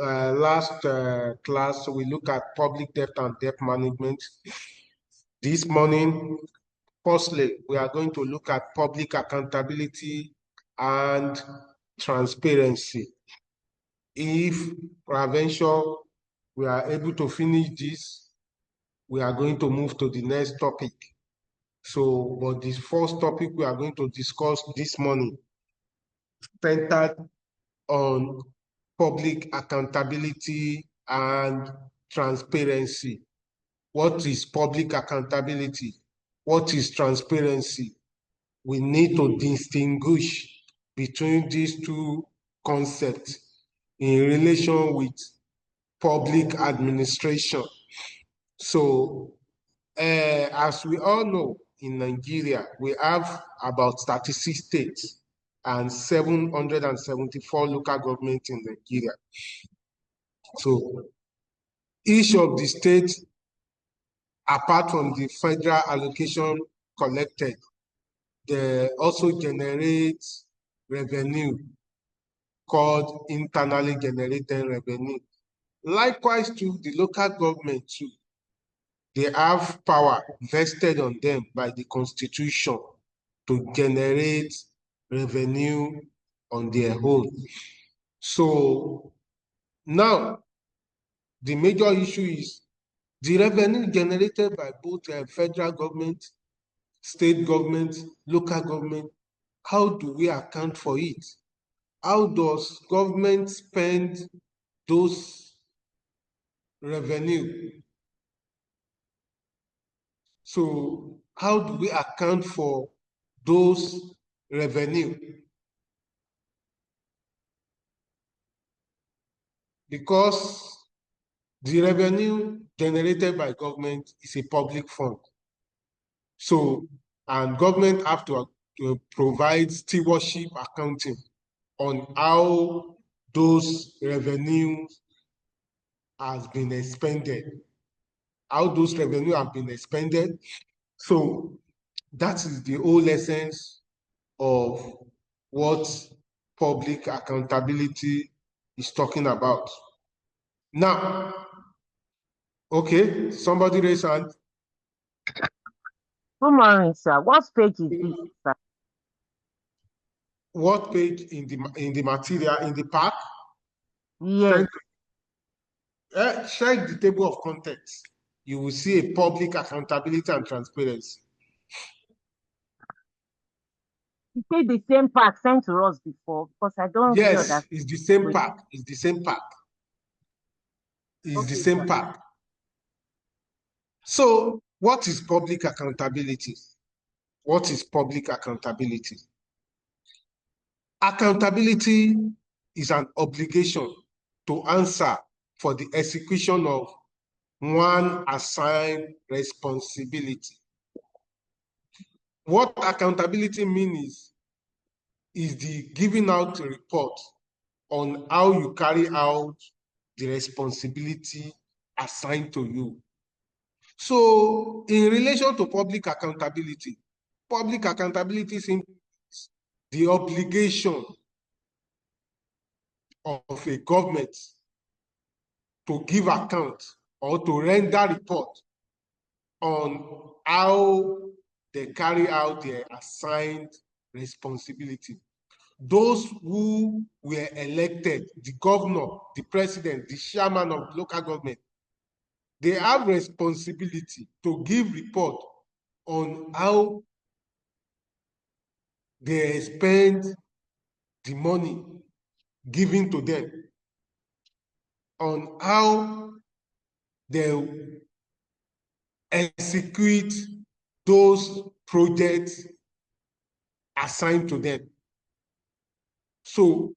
last class, we look at public debt and debt management. This morning, firstly, we are going to look at public accountability and transparency. If peradventure we are able to finish this, we are going to move to the next topic. So, but this first topic we are going to discuss this morning centered on public accountability and transparency. What is public accountability? What is transparency? We need to distinguish between these two concepts in relation with public administration. So, as we all know, in Nigeria, we have about 36 states and 774 local governments in Nigeria. So, each of the states, apart from the federal allocation collected, they also generate revenue called internally generated revenue. Likewise, to the local government too, they have power vested on them by the Constitution to generate revenue on their own. So now, the major issue is the revenue generated by both federal government, state government, local government. How do we account for it? How does government spend those revenue? So how do we account for those revenue? Because the revenue generated by government is a public fund. So, and government have to provide stewardship accounting on how those revenues has been expended, how those revenue have been expended. So that is the whole essence of what public accountability is talking about. Now, okay, somebody raise hand. Good morning, sir. What page is this, sir? What page in the material, in the pack? Yes. Check the table of contents. You will see a public accountability and transparency. You say the same pack sent to us before, because I don't really understand. Yes, it's the same pack. It's the same pack. It's Okay, the same sir. pack. So, what is public accountability? What is public accountability? Accountability is an obligation to answer for the execution of one assigned responsibility. What accountability means is the giving out a report on how you carry out the responsibility assigned to you. So, in relation to public accountability is the obligation of a government to give account or to render report on how they carry out their assigned responsibility. Those who were elected, the governor, the president, the chairman of local government, they have responsibility to give report on how they spend the money given to them, on how they execute those projects assigned to them. So,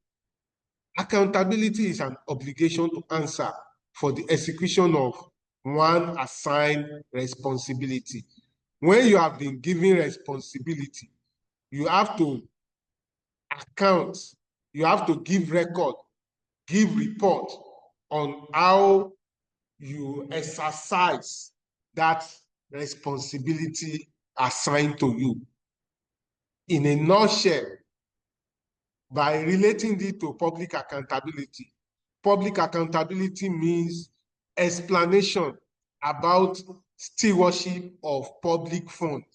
accountability is an obligation to answer for the execution of one assigned responsibility. When you have been given responsibility, you have to account, you have to give record, give report on how you exercise that responsibility assigned to you. In a nutshell, by relating it to public accountability public accountability means explanation about stewardship of public funds.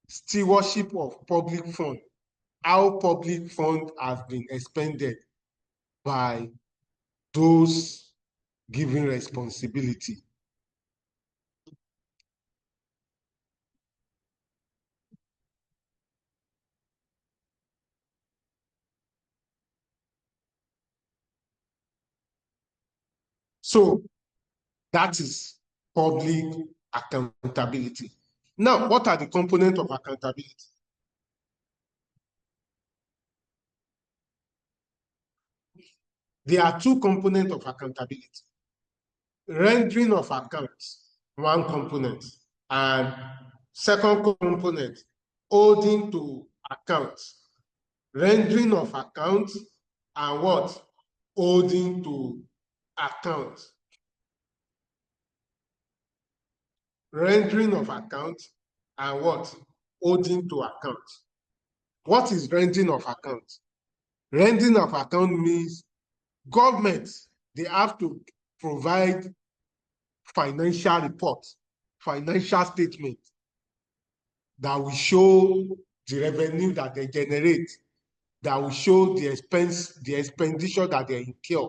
Stewardship of public funds, how public funds have been expended by those given responsibility. So that is public accountability. Now, what are the components of accountability? There are two components of accountability. Rendering of accounts, one component, and second component, holding to accounts. Rendering of accounts and what? Holding to accounts. Rendering of accounts and what? Holding to accounts. What is rendering of accounts? Rendering of account means governments, they have to provide financial reports, financial statements that will show the revenue that they generate, that will show the expenditure that they incur.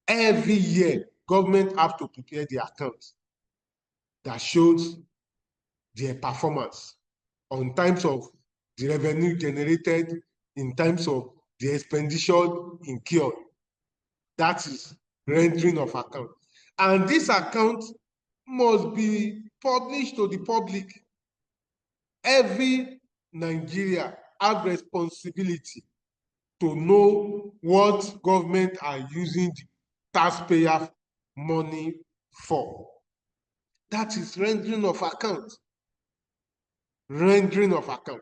Every year, government have to prepare the accounts that shows their performance on terms of the revenue generated, in terms of the expenditure incurred. That is rendering of account. And this account must be published to the public. Every Nigeria have responsibility to know what government are using the taxpayer money for. That is rendering of account. Rendering of account.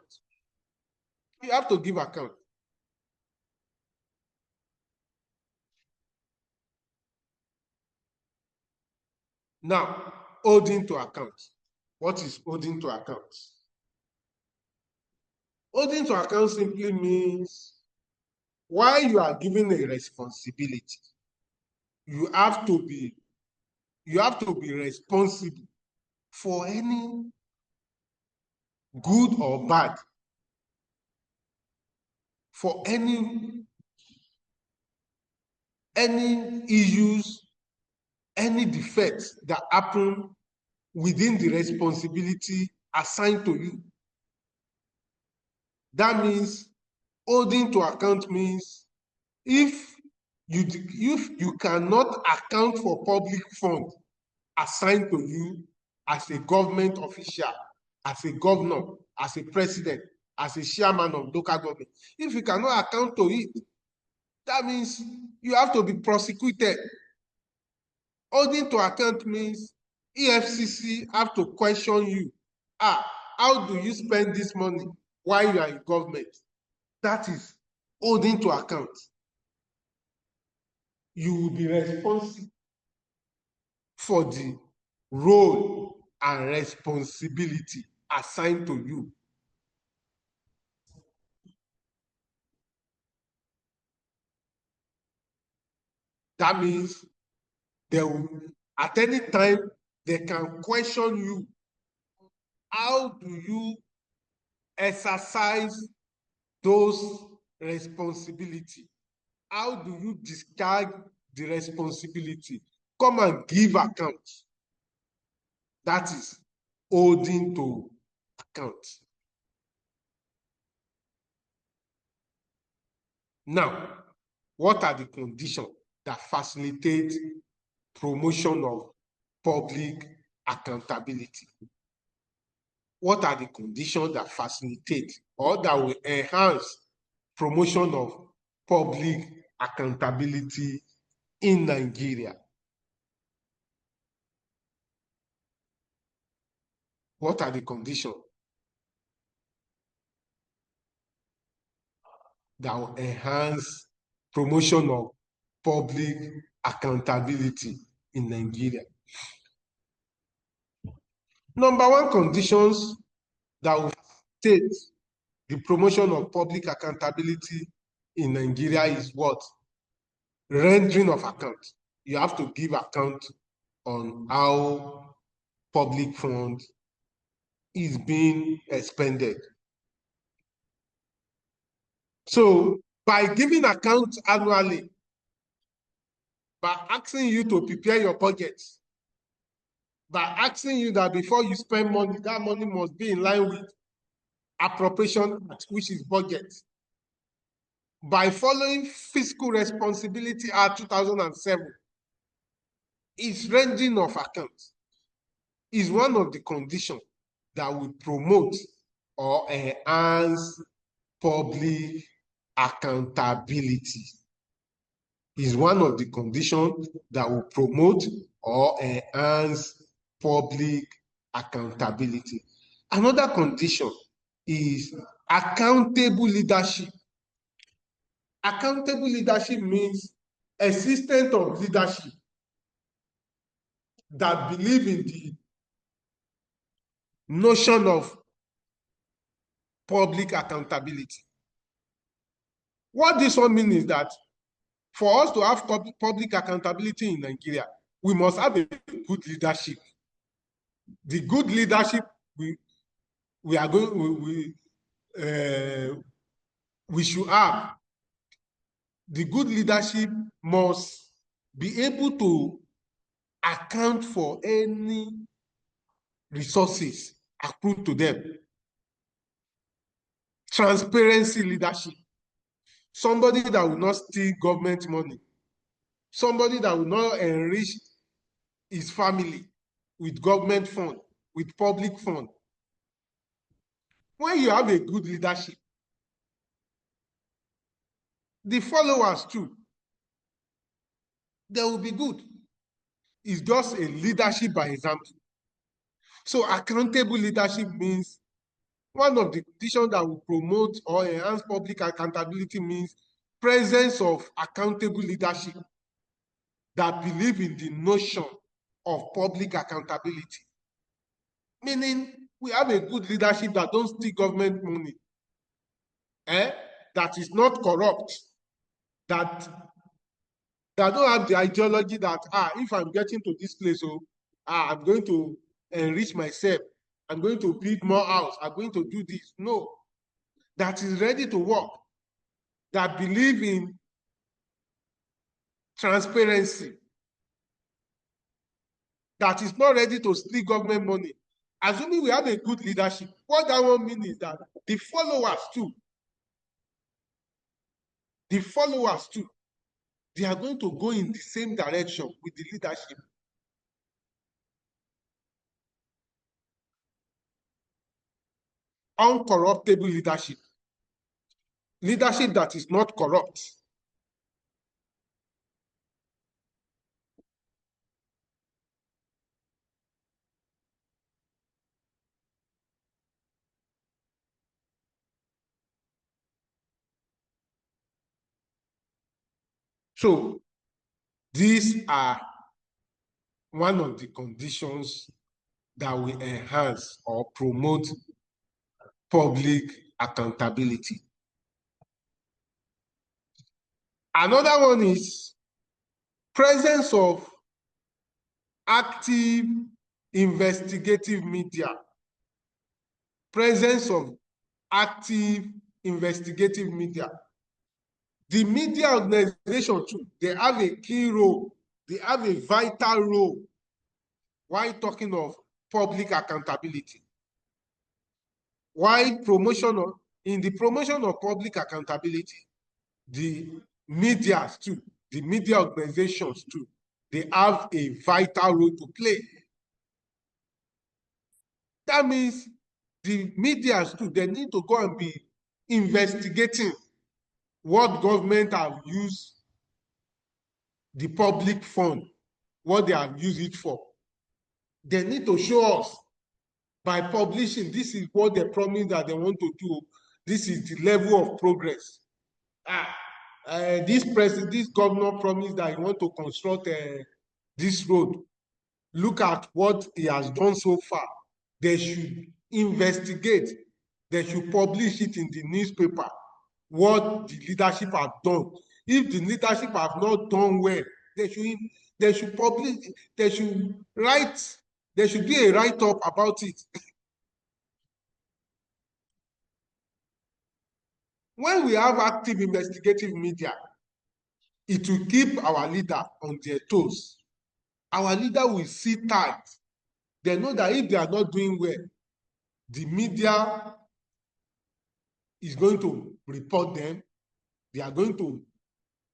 You have to give account. Now, holding to account. What is holding to account? Holding to account simply means while you are given a responsibility, you have to be responsible for any good or bad, for any issues, any defects that happen within the responsibility assigned to you. That means holding to account means if you cannot account for public funds assigned to you as a government official, as a governor, as a president, as a chairman of local government, if you cannot account to it, that means you have to be prosecuted. Holding to account means EFCC have to question you. How do you spend this money while you are in government? That is holding to account. You will be responsible for the role and responsibility assigned to you. That means they will, at any time, they can question you. How do you exercise those responsibilities? How do you discharge the responsibility? Come and give account. That is holding to account. Now, what are the conditions that facilitate promotion of public accountability? What are the conditions that facilitate or that will enhance promotion of public accountability in Nigeria? What are the conditions that will enhance promotion of public accountability in Nigeria? Number one conditions that will facilitate the promotion of public accountability in Nigeria is what? rendering of account. You have to give account on how public fund is being expended. So by giving account annually, by asking you to prepare your budget, by asking you that before you spend money, that money must be in line with appropriation, which is budget. By following Fiscal Responsibility Act 2007, its rendering of account is one of the conditions that will promote or enhance public accountability. Is one of the conditions that will promote or enhance public accountability. Another condition is accountable leadership. Accountable leadership means a system of leadership that believe in the notion of public accountability. What this one means is that for us to have public accountability in Nigeria, we must have a good leadership. The good leadership we should have. The good leadership must be able to account for any resources accrued to them. Transparency leadership. Somebody that will not steal government money. Somebody that will not enrich his family with government fund, with public fund. When you have a good leadership, the followers too, they will be good. It's just a leadership by example. So accountable leadership means one of the conditions that will promote or enhance public accountability means presence of accountable leadership that believe in the notion of public accountability. Meaning we have a good leadership that don't steal government money, that is not corrupt, that don't have the ideology that, if I'm getting to this place, I'm going to enrich myself, I'm going to build more house, I'm going to do this. No, that is ready to work, that believe in transparency, that is not ready to steal government money. Assuming we have a good leadership, what that one means is that the followers too, they are going to go in the same direction with the leadership. Uncorruptible leadership. Leadership that is not corrupt. So these are one of the conditions that will enhance or promote public accountability. Another one is presence of active investigative media. Presence of active investigative media. The media organization too, they have a key role, they have a vital role while talking of public accountability. While in the promotion of public accountability, the media too, the media organizations too, they have a vital role to play. That means the media too, they need to go and be investigating what government have used the public fund, what they have used it for. They need to show us by publishing, this is what they promise that they want to do. This is the level of progress. This governor promised that he want to construct this road. Look at what he has done so far. They should investigate. They should publish it in the newspaper, what the leadership have done. If the leadership have not done well, they should publish, they should write, there should be a write-up about it. When we have active investigative media, it will keep our leader on their toes. Our leader will sit tight. They know that if they are not doing well, the media is going to report them. They are going to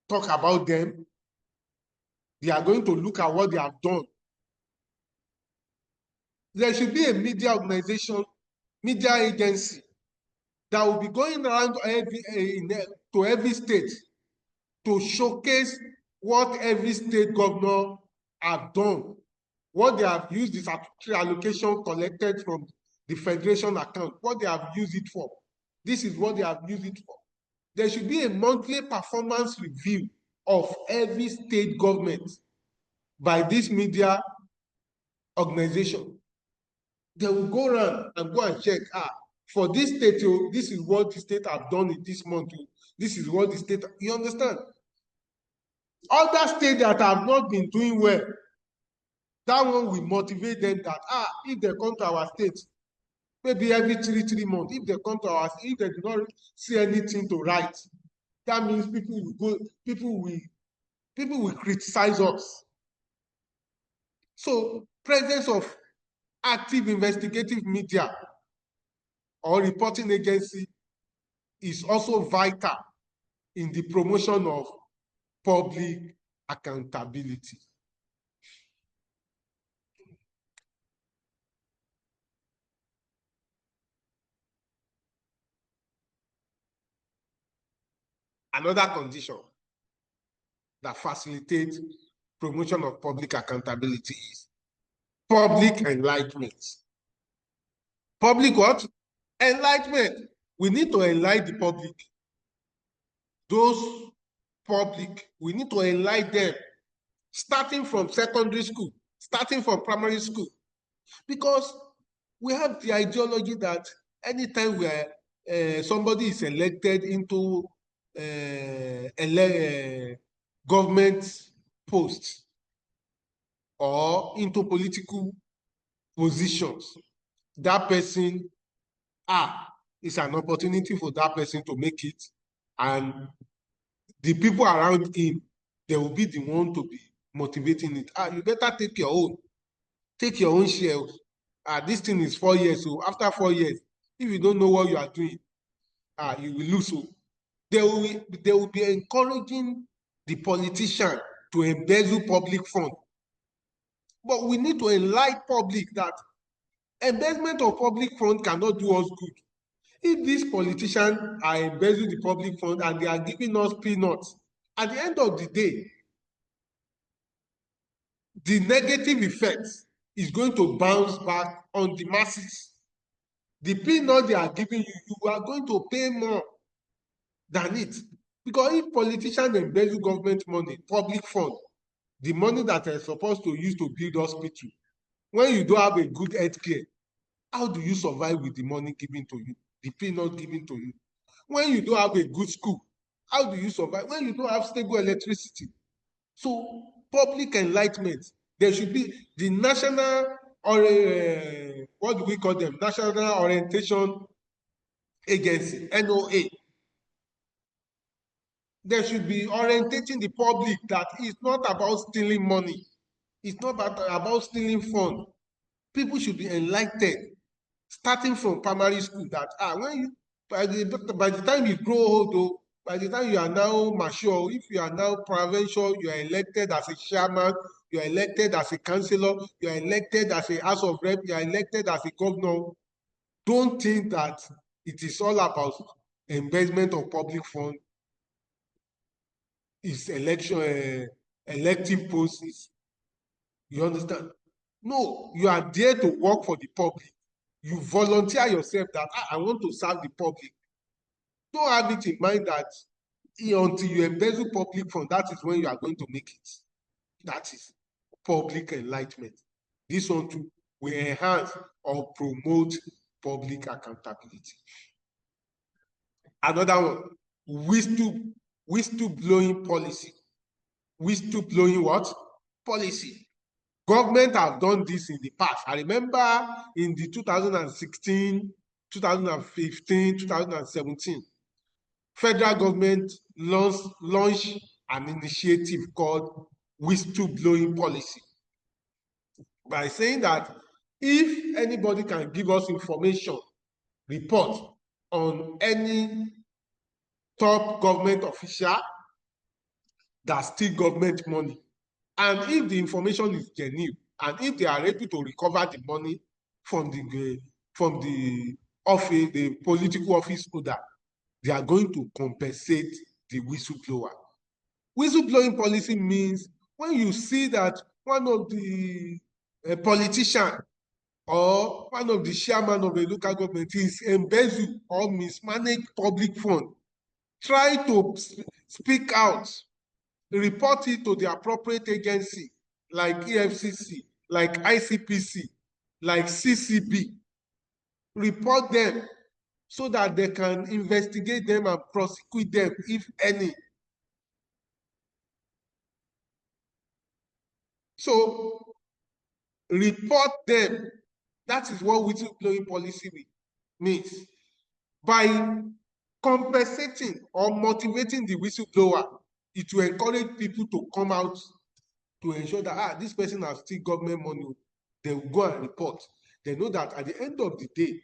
talk about them. They are going to look at what they have done. There should be a media organization, media agency that will be going around to every state to showcase what every state governor have done, what they have used the statutory allocation collected from the federation account, what they have used it for. This is what they have used it for. There should be a monthly performance review of every state government by this media organization. They will go around and go and check, for this state, this is what the state have done in this month. This is what the state, you understand? Other states that have not been doing well, that one will motivate them that, if they come to our state, maybe every 3 months, if they come to our state, if they do not see anything to write, that means people will criticize us. So presence of active investigative media or reporting agency is also vital in the promotion of public accountability. Another condition that facilitates promotion of public accountability is public enlightenment. Public what? Enlightenment. We need to enlighten the public. Those public, we need to enlighten them, starting from secondary school, starting from primary school. Because we have the ideology that anytime somebody is elected into government posts or into political positions, that person, it's an opportunity for that person to make it, and the people around him, they will be the one to be motivating it. You better take your own share. This thing is 4 years, so after 4 years, if you don't know what you are doing, you will lose. So they will be encouraging the politician to embezzle public funds. But we need to enlighten public that embezzlement of public funds cannot do us good. If these politicians are embezzling the public fund and they are giving us peanuts, at the end of the day, the negative effect is going to bounce back on the masses. The peanut they are giving you, you are going to pay more than it. Because if politicians embezzle government money, public fund, the money that they're supposed to use to build hospital, when you don't have a good health care, how do you survive with the money given to you, the peanut given to you? When you don't have a good school, how do you survive? When you don't have stable electricity. So public enlightenment, there should be the national, or what do we call them? National Orientation Agency, NOA. There should be orientating the public that it's not about stealing money. It's not about stealing funds. People should be enlightened, starting from primary school, that when you, by the time you grow old, by the time you are now mature, if you are now provincial, you are elected as a chairman, you are elected as a councillor, you are elected as a house of rep, you are elected as a governor. Don't think that it is all about embezzlement of public funds. It's elective posts. You understand? No, you are there to work for the public. You volunteer yourself that I want to serve the public. Don't have it in mind that until you embezzle public funds, that is when you are going to make it. That is public enlightenment. This one too will enhance or promote public accountability. Another one, whistleblowing policy. Whistleblowing what? Policy. Government have done this in the past. I remember in the 2016, 2015, 2017, federal government launched an initiative called whistleblowing policy by saying that if anybody can give us information, report on any top government official that steal government money, and if the information is genuine, and if they are able to recover the money from the office, the political office holder, they are going to compensate the whistleblower. Whistleblowing policy means when you see that one of the politician or one of the chairman of a local government is embezzle or mismanage public fund, try to speak out, report it to the appropriate agency like EFCC, like ICPC, like CCB. Report them so that they can investigate them and prosecute them, if any. So report them. That is what whistleblowing policy means. By compensating or motivating the whistleblower, it will encourage people to come out to ensure that this person has still government money. They will go and report. They know that at the end of the day,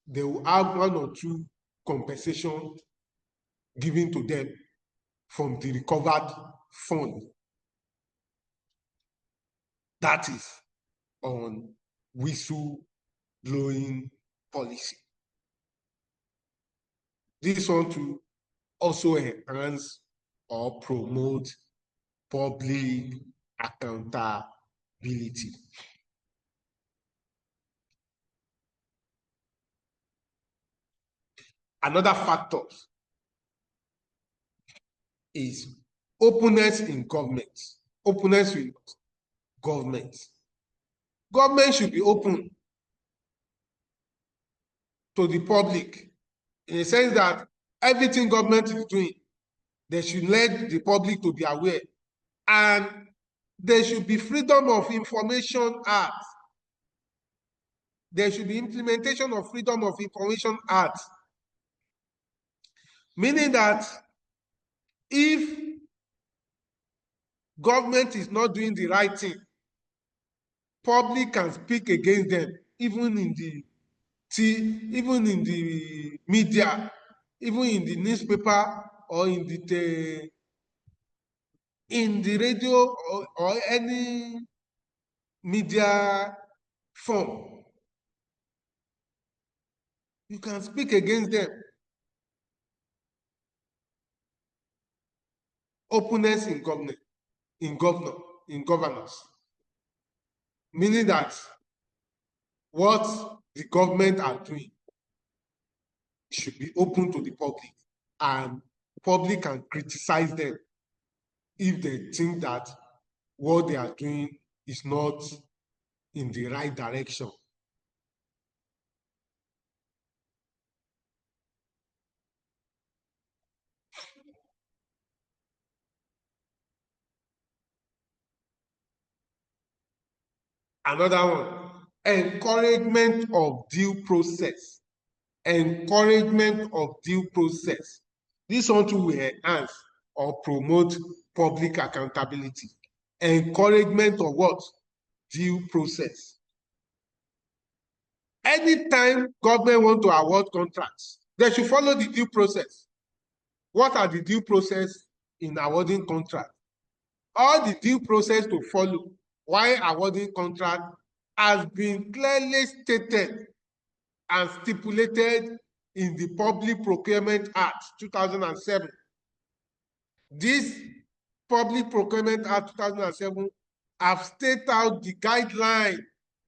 they will have one or two compensation given to them from the recovered fund. That is on whistleblowing policy. This one to also enhance or promote public accountability. Another factor is openness in government. Openness with government. Government should be open to the public in the sense that everything government is doing, they should let the public to be aware. And there should be Freedom of Information Act. There should be implementation of Freedom of Information Act. Meaning that if government is not doing the right thing, public can speak against them, even in the media, even in the newspaper, or in the radio, or any media form. You can speak against them. Openness in governance, meaning that what the government are doing should be open to the public, and public can criticize them if they think that what they are doing is not in the right direction. Another one, encouragement of due process. Encouragement of due process. This one too will enhance or promote public accountability. Encouragement of what? Due process. Anytime government want to award contracts, they should follow the due process. What are the due process in awarding contract? All the due process to follow while awarding contract has been clearly stated and stipulated in the Public Procurement Act 2007. This Public Procurement Act 2007 have stated out the guideline,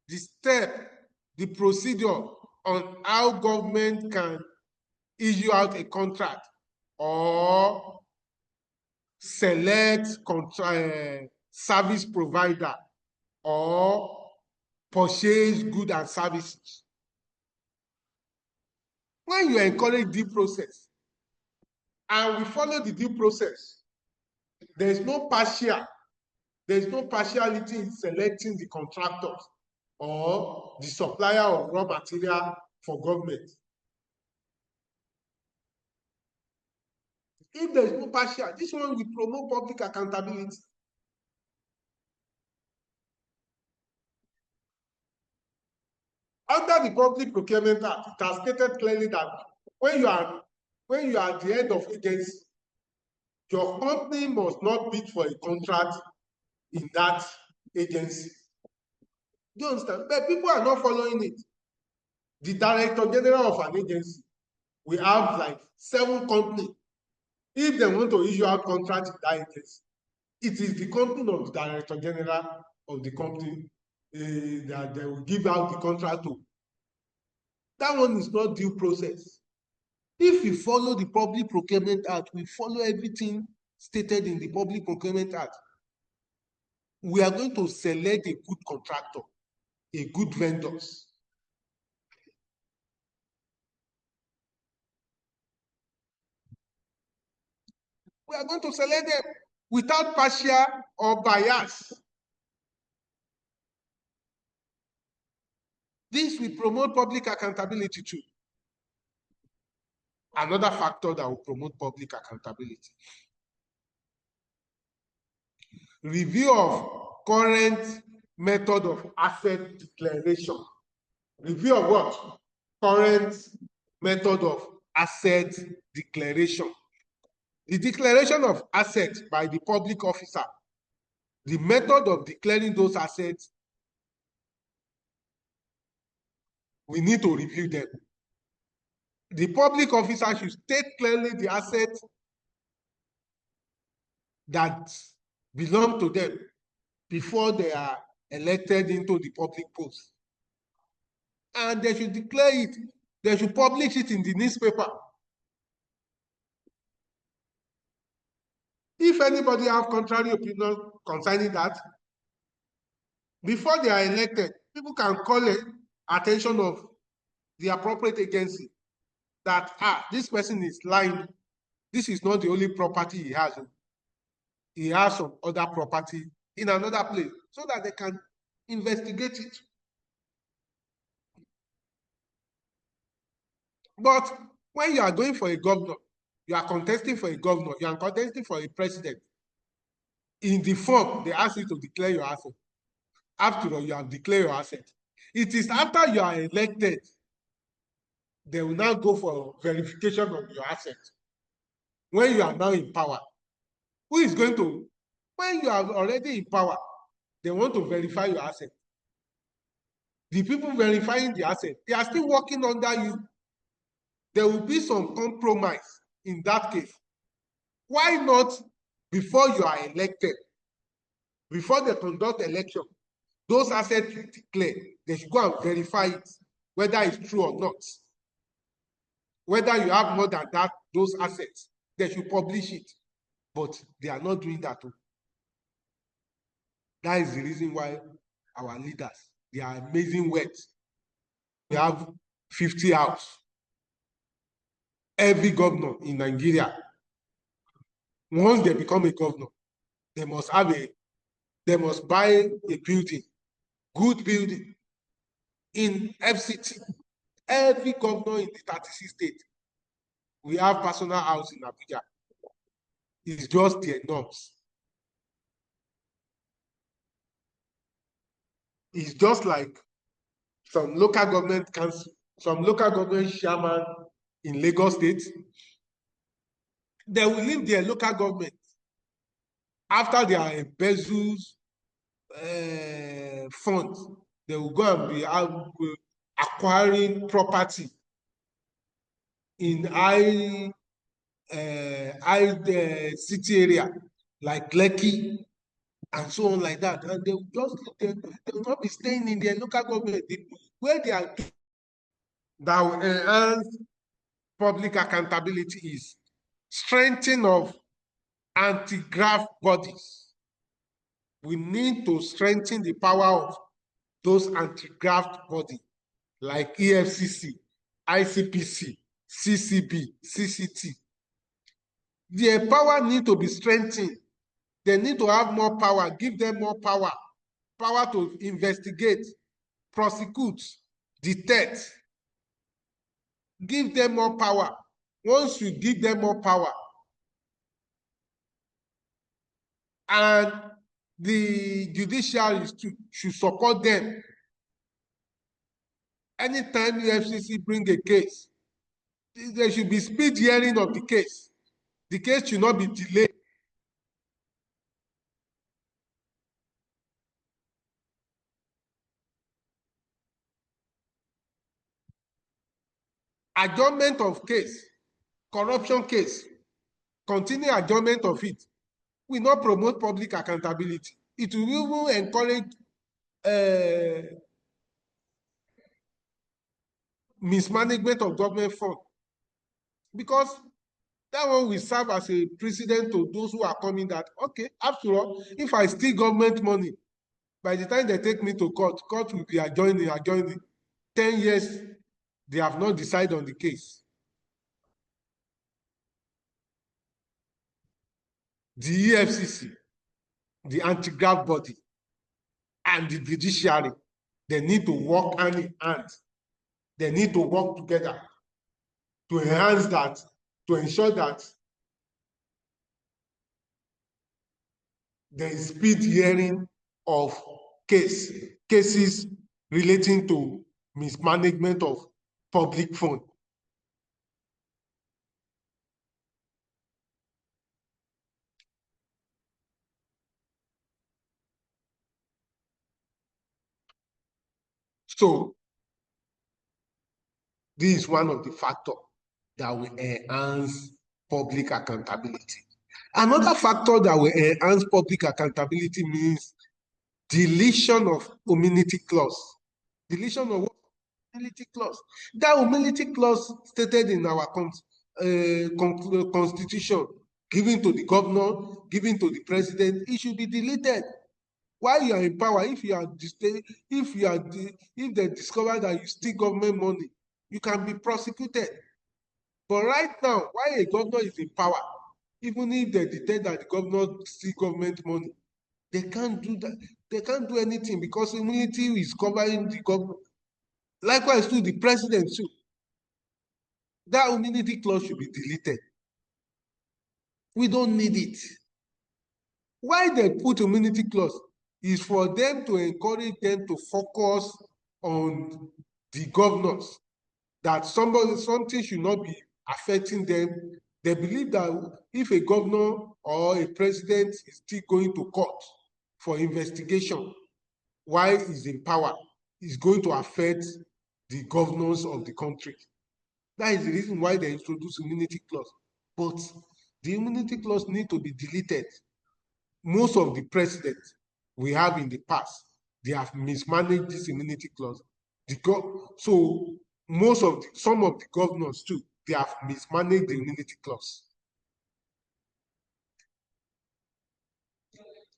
the step, the procedure on how government can issue out a contract or select service provider or purchase goods and services. When you encourage due process, and we follow the due process. There is no partiality in selecting the contractors or the supplier of raw material for government. If there is no partial, this one will promote public accountability. Under the Public Procurement Act, it has stated clearly that when you are at the head of agency, your company must not bid for a contract in that agency. Do you understand? But people are not following it. The Director General of an agency, we have like 7 companies. If they want to issue out contract in that agency, it is the company of the Director General of the company that they will give out the contract to. That one is not due process. If we follow the Public Procurement Act, we follow everything stated in the Public Procurement Act, we are going to select a good contractor, a good vendors. We are going to select them without partial or bias. This will promote public accountability too. Another factor that will promote public accountability. Review of current method of asset declaration. Review of what? Current method of asset declaration. The declaration of assets by the public officer, the method of declaring those assets, we need to review them. The public officer should state clearly the assets that belong to them before they are elected into the public post. And they should declare it. They should publish it in the newspaper. If anybody have contrary opinion concerning that, before they are elected, people can call it attention of the appropriate agency that, this person is lying. This is not the only property he has. He has some other property in another place, so that they can investigate it. But when you are going for a governor, you are contesting for a governor, you are contesting for a president, in the form, they ask you to declare your asset. After all, you have declared your asset. It is after you are elected, they will now go for verification of your asset. When you are now in power, who is going to, when you are already in power, they want to verify your asset. The people verifying the asset, they are still working under you. There will be some compromise in that case. Why not, before you are elected, before they conduct election, those assets you declare, they should go and verify it, whether it's true or not. Whether you have more than that, those assets, they should publish it. But they are not doing that. That is the reason why our leaders, they are amazing words. We have 50 houses. Every governor in Nigeria, once they become a governor, they must buy a building, good building in FCT. Every governor in the 36 states, we have personal house in Abuja. It's just the norms. It's just like some local government council, some local government chairman in Lagos State. They will leave their local government after their embezzled funds. They will go and be acquiring property in high city area like Lekki and so on like that, and they will not be staying in their local government. Where they are, that will enhance public accountability is strengthening of anti-graft bodies. We need to strengthen the power of those anti-graft bodies like EFCC, ICPC, CCB, CCT. Their power need to be strengthened. They need to have more power. Give them more power. Power to investigate, prosecute, detect. Give them more power. Once you give them more power, and the judiciary should support them. Anytime the FCC bring a case, there should be speed hearing of the case. The case should not be delayed. Adjournment of case, corruption case, continue adjournment of it will not promote public accountability. It will even encourage mismanagement of government funds, because that one will serve as a precedent to those who are coming that, okay, after all, if I steal government money, by the time they take me to court, court will be adjourning. 10 years, they have not decided on the case. The EFCC, the anti-graft body, and the judiciary, they need to work hand in hand. They need to work together to enhance that, to ensure that there is speed hearing of cases relating to mismanagement of public funds. So this is one of the factors that will enhance public accountability. Another factor that will enhance public accountability means deletion of immunity clause. Deletion of humility clause. That humility clause stated in our constitution, given to the governor, given to the president, it should be deleted. While you are in power, if they discover that you steal government money, you can be prosecuted. But right now, while a governor is in power, even if they detect that the governor steal government money, they can't do that. They can't do anything because immunity is covering the governor. Likewise, to the president too. That immunity clause should be deleted. We don't need it. Why they put immunity clause is for them to encourage them to focus on the governors, that something should not be affecting them. They believe that if a governor or a president is still going to court for investigation while he's in power, it's going to affect the governors of the country. That is the reason why they introduce immunity clause. But the immunity clause need to be deleted. Most of the presidents we have in the past, they have mismanaged this immunity clause. So some of the governors too, they have mismanaged the immunity clause.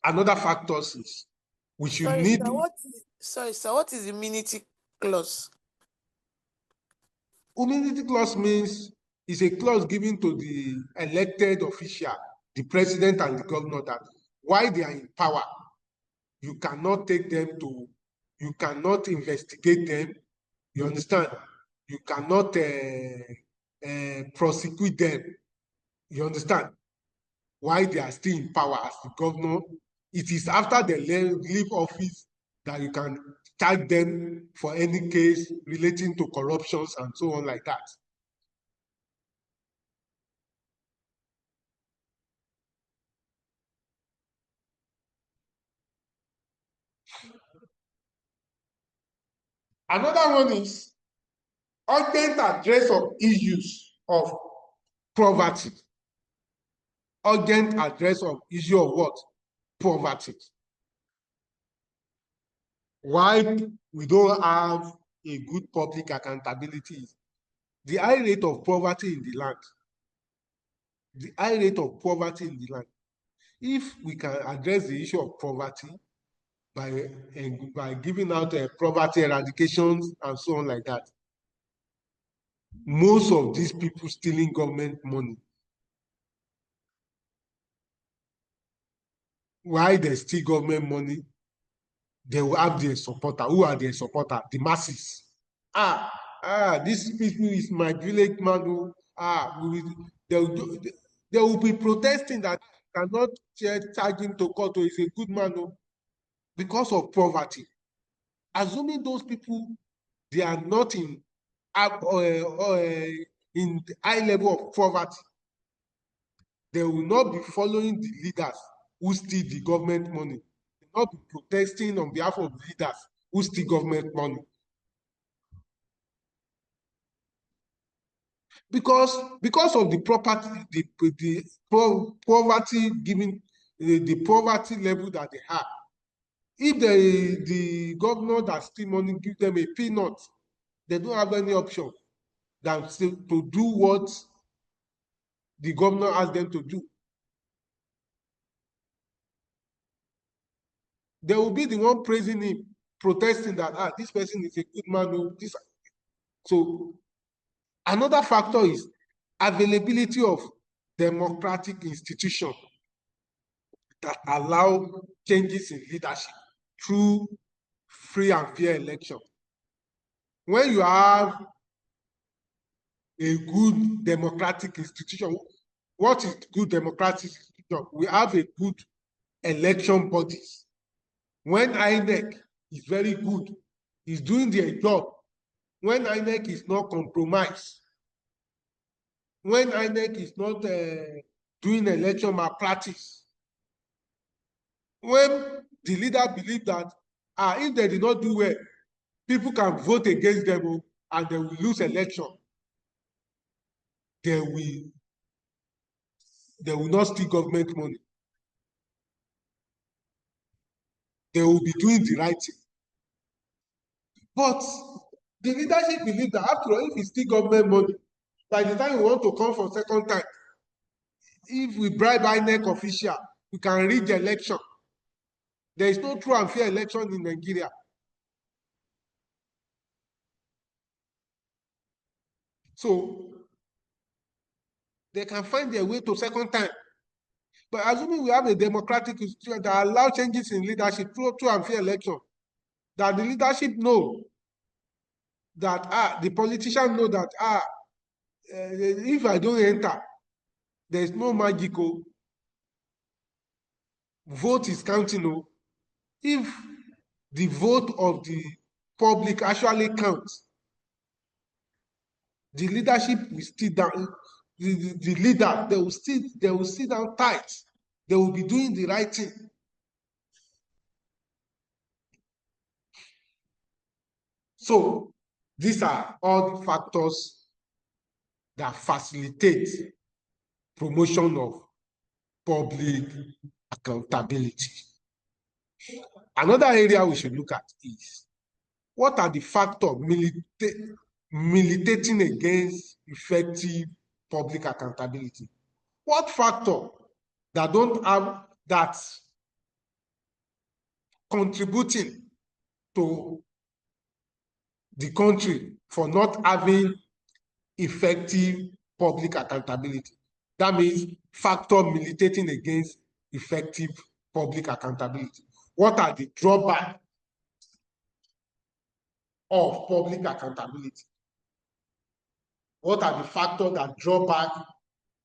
Another factor is we should need. Sorry, sir, what is immunity clause? Immunity clause means it's a clause given to the elected official, the president and the governor, that while they are in power, you cannot you cannot investigate them. You understand? You cannot prosecute them. You understand? While they are still in power as the governor, it is after they leave office that you can charge them for any case relating to corruptions and so on like that. Another one is urgent address of issues of poverty. Urgent address of issue of what? Poverty. Why we don't have a good public accountability? The high rate of poverty in the land. The high rate of poverty in the land. If we can address the issue of poverty by giving out poverty eradications and so on like that, most of these people stealing government money Why there's still government money, they will have their supporter. Who are their supporter? The masses. This people is my village man. They will be protesting that cannot charge him to court. He's a good man, because of poverty. Assuming those people, they are not in the high level of poverty, they will not be following the leaders who steal the government money. They will not be protesting on behalf of leaders who steal government money. Because of the poverty given, the poverty level that they have. If the governor that steal money give them a peanut, they don't have any option than to do what the governor asked them to do. They will be the one praising him, protesting that this person is a good man. So another factor is availability of democratic institutions that allow changes in leadership through free and fair election. When you have a good democratic institution, what is good democratic institution? We have a good election bodies. When INEC is very good, is doing their job, when INEC is not compromised, when INEC is not doing election malpractice, when the leader believe that if they did not do well, people can vote against them and they will lose election, they will not steal government money. They will be doing the right thing. But the leadership believe that after all, if it's still government money, by the time we want to come for second time, if we bribe INEC official, we can rig the election. There is no true and fair election in Nigeria. So they can find their way to second time. But assuming we have a democratic institution that allows changes in leadership through true and fair election, that the leadership know that the politicians know that if I don't enter, there's no magical vote is counting. If the vote of the public actually counts, the leadership will sit down. The leader, they will sit down tight. They will be doing the right thing. So these are all the factors that facilitate promotion of public accountability. Another area we should look at is what are the factors militating against effective public accountability? What factor that don't have that contributing to the country for not having effective public accountability? That means factor militating against effective public accountability. What are the drawbacks of public accountability? What are the factors that draw back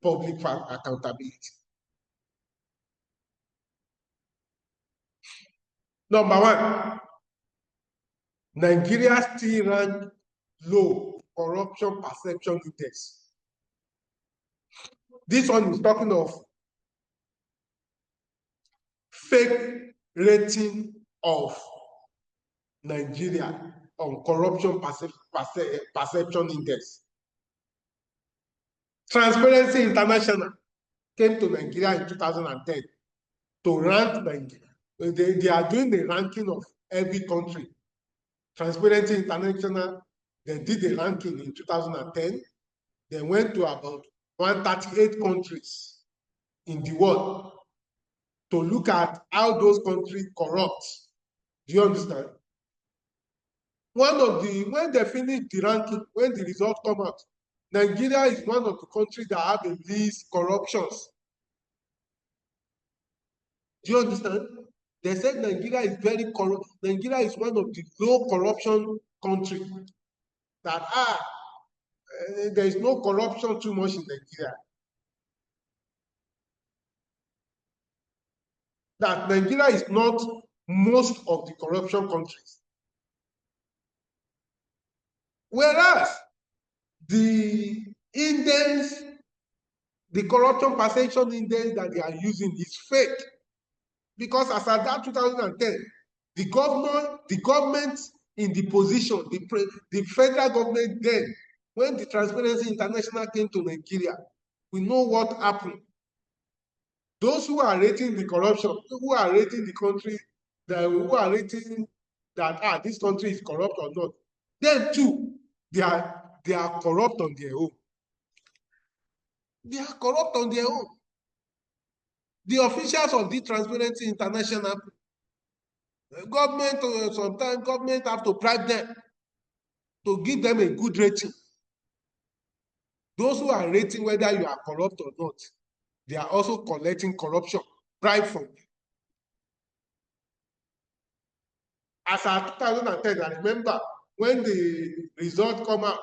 public accountability? Number one, Nigeria still rank low corruption perception index. This one is talking of fake rating of Nigeria on corruption perception index. Transparency International came to Nigeria in 2010 to rank Nigeria. They are doing the ranking of every country. Transparency International, they did the ranking in 2010. They went to about 138 countries in the world to look at how those countries corrupt. Do you understand? When they finish the ranking, when the results come out, Nigeria is one of the countries that have the least corruptions. Do you understand? They said Nigeria is very corrupt. Nigeria is one of the low corruption countries. That there is no corruption too much in Nigeria. That Nigeria is not most of the corruption countries. Whereas the index, the corruption perception index that they are using is fake. Because as at that 2010, the government in the position, the federal government then, when the Transparency International came to Nigeria, we know what happened. Those who are rating the corruption, who are rating the country, who are rating that this country is corrupt or not, them too, they are corrupt on their own. They are corrupt on their own. The officials of the Transparency International, sometimes government have to bribe them to give them a good rating. Those who are rating whether you are corrupt or not, they are also collecting corruption, bribe from you. As at 2010, I remember when the result come out,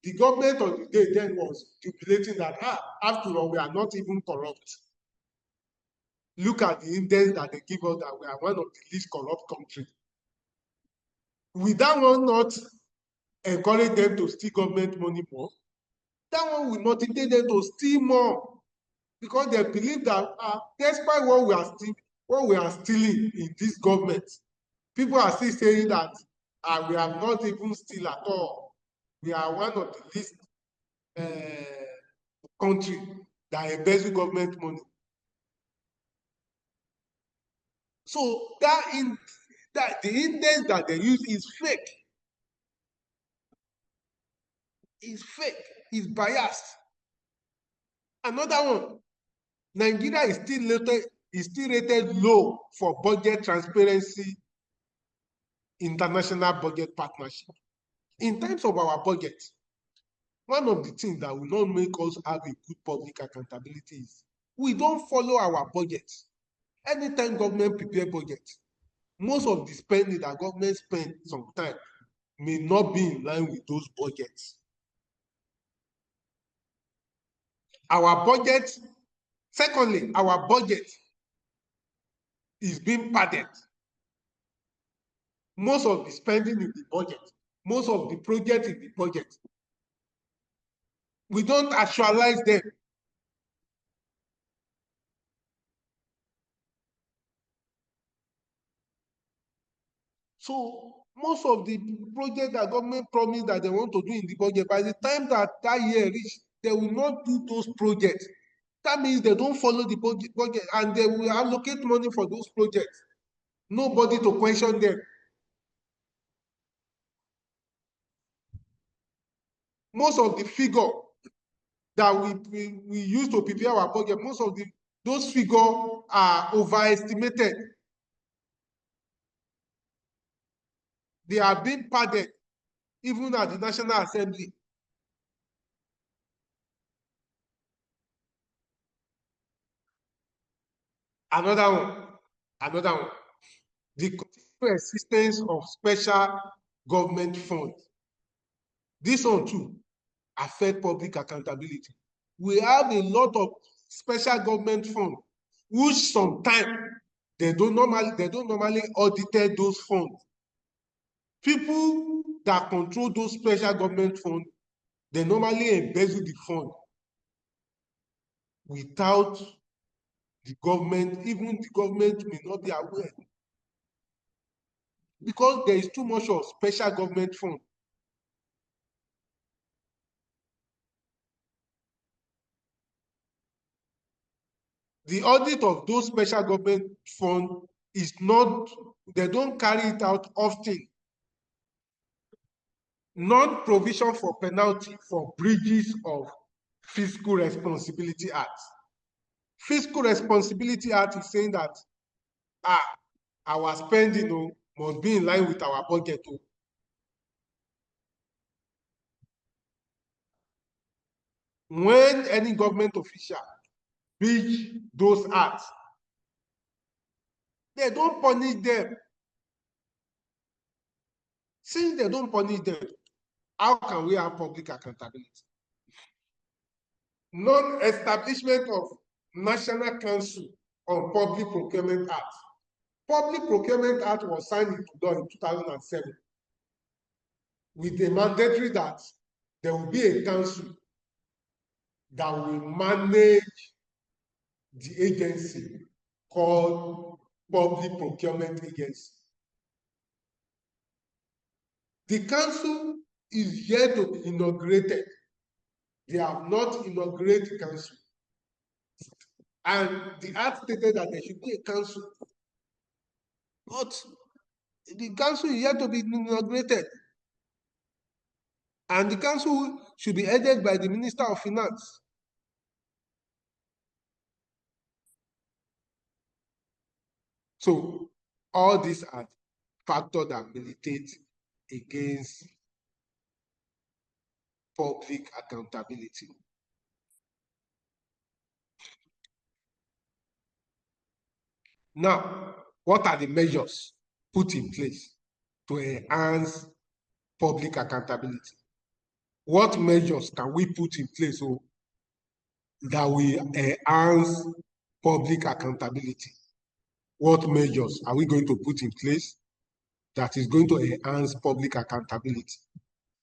the government of the day then was jubilating that, after all, we are not even corrupt. Look at the index that they give us that we are one of the least corrupt countries. Will that one not encourage them to steal government money more? That one will motivate them to steal more, because they believe that despite what we are stealing in this government, people are still saying that we have not even steal at all. We are one of the least country that embezzle government money. So the index that they use is fake. It's fake. It's biased. Another one, Nigeria is still rated low for budget transparency, international budget partnership. In terms of our budget, one of the things that will not make us have a good public accountability is we don't follow our budget. Anytime government prepare budget, most of the spending that government spend sometimes may not be in line with those budgets. Our budget, secondly, our budget is being padded. Most of the spending in the budget, most of the projects in the budget, we don't actualize them. So most of the projects that government promised that they want to do in the budget, by the time that year reach, they will not do those projects. That means they don't follow the budget, and they will allocate money for those projects. Nobody to question them. Most of the figure that we use to prepare our budget, most of those figures are overestimated. They are being padded, even at the National Assembly. Another one, the continuous existence of special government funds. This one too affect public accountability. We have a lot of special government funds, which sometimes they don't normally audit those funds. People that control those special government funds, they normally embezzle the fund without the government, even the government may not be aware, because there is too much of special government fund. The audit of those special government fund is not, they don't carry it out often. Non-provision for penalty for breaches of Fiscal Responsibility Act. Fiscal Responsibility Act is saying that our spending must be in line with our budget. When any government official breach those acts, They don't punish them. Since they don't punish them, how can we have public accountability? Non-establishment of National Council on Public Procurement Act. Public Procurement Act was signed into law in 2007 with the mandatory that there will be a council that will manage the agency called Public Procurement Agency. The council is yet to be inaugurated. They have not inaugurated the council. And the act stated that there should be a council. But the council is yet to be inaugurated. And the council should be headed by the Minister of Finance. So all these are factors that militate against public accountability. Now, what are the measures put in place to enhance public accountability? What measures can we put in place so that we enhance public accountability? What measures are we going to put in place that is going to enhance public accountability?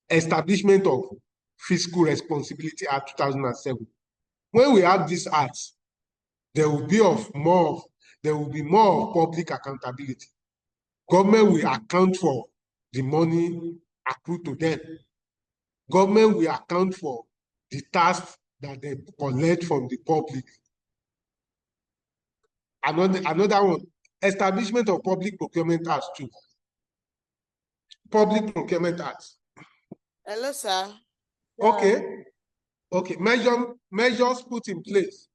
Establishment of Fiscal Responsibility Act 2007. When we have this act, there will be more public accountability. Government will account for the money accrued to them. Government will account for the tax that they collect from the public. Another one, establishment of Public Procurement Act 2. Public Procurement Act. Hello, sir. Okay. Okay. Measures put in place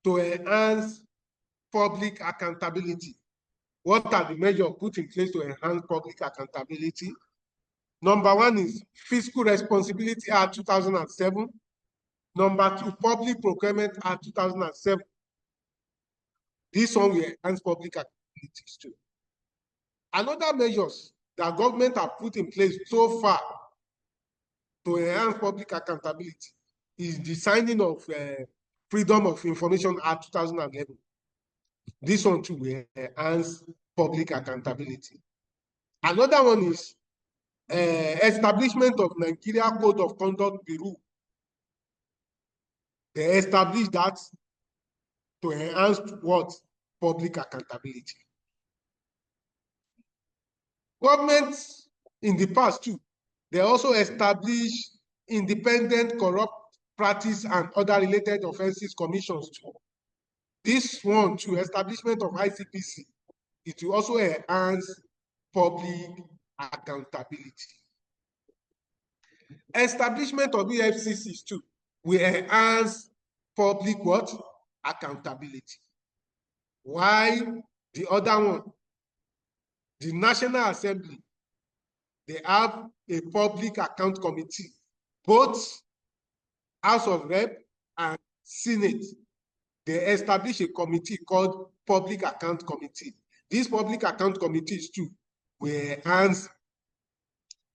to enhance public accountability. What are the measures put in place to enhance public accountability? Number one is Fiscal Responsibility Act 2007. Number two, Public Procurement Act 2007. This one will enhance public accountability too. Another measures that government have put in place so far to enhance public accountability is the signing of Freedom of Information Act 2011. This one too will enhance public accountability. Another one is establishment of Nigeria Code of Conduct Bureau. They established that to enhance what? Public accountability. Governments in the past too, they also established independent corrupt practice and other related offenses commissions too. This one too, establishment of ICPC, it will also enhance public accountability. Establishment of EFCCs too will enhance public what? Accountability. Why the other one? The National Assembly, they have a public account committee, both House of Rep and Senate. They establish a committee called Public Account Committee. These public account committees too will enhance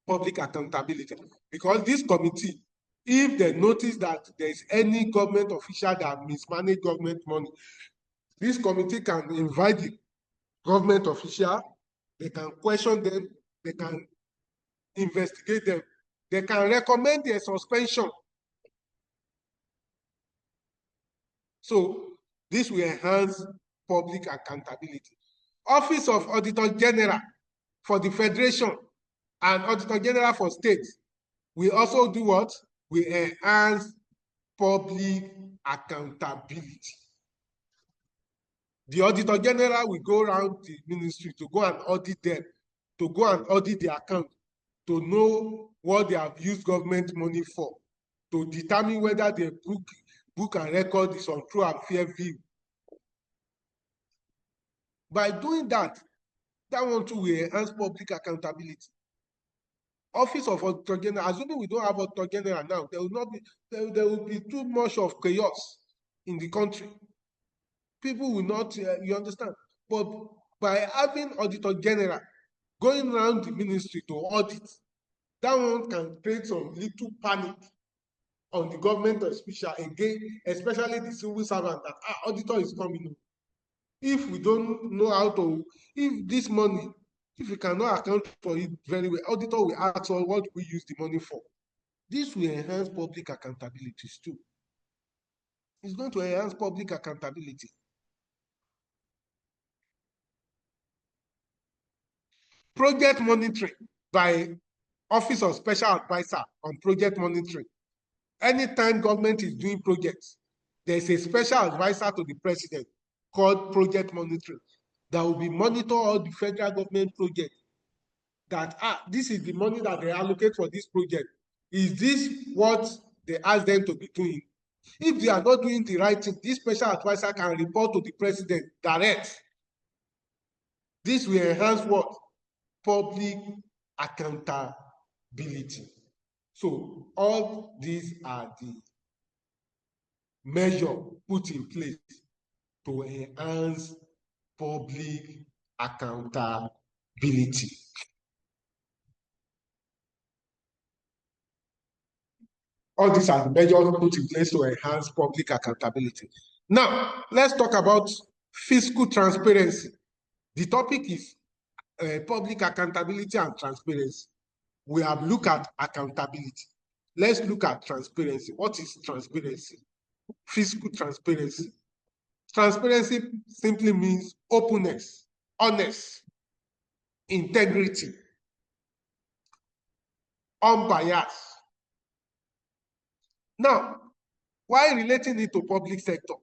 public accountability, because this committee, if they notice that there is any government official that mismanage government money, this committee can invite the government official, they can question them, they can investigate them, they can recommend their suspension. So this will enhance public accountability. Office of Auditor General for the Federation and Auditor General for states will also do what? Will enhance public accountability. The Auditor General will go around the ministry to go and audit them, to go and audit their account, to know what they have used government money for, to determine whether the book and record is on true and fair view. By doing that, that one too will enhance public accountability. Office of Auditor General, assuming we don't have Auditor General now, there will be too much of chaos in the country. People will not, you understand? But by having Auditor General going around the ministry to audit. That one can create some little panic on the government official again, especially the civil servant, that auditor is coming. If we don't know how to, if this money, if we cannot account for it very well, auditor will ask us what we use the money for. This will enhance public accountabilities too. It's going to enhance public accountability. Project monitoring by Office of Special Advisor on Project Monitoring. Anytime government is doing projects, there's a special advisor to the president called project monitoring that will be monitor all the federal government projects. That this is the money that they allocate for this project. Is this what they ask them to be doing? If they are not doing the right thing, this special advisor can report to the president direct. This will enhance what? Public accountability. So all these are the measures put in place to enhance public accountability. All these are the measures put in place to enhance public accountability. Now, let's talk about fiscal transparency. The topic is public accountability and transparency. We have looked at accountability. Let's look at transparency. What is transparency? Fiscal transparency. Transparency simply means openness, honest, integrity, unbiased. Now, while relating it to public sector,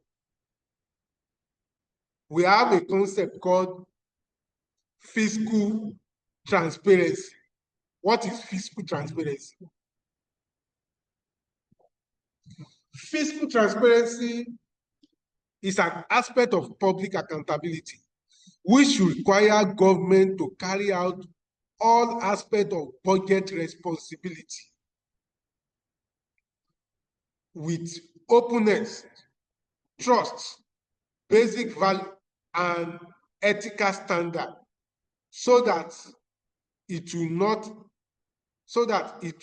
we have a concept called fiscal transparency. What is fiscal transparency? Fiscal transparency is an aspect of public accountability which require government to carry out all aspects of budget responsibility with openness, trust, basic value, and ethical standard, so that it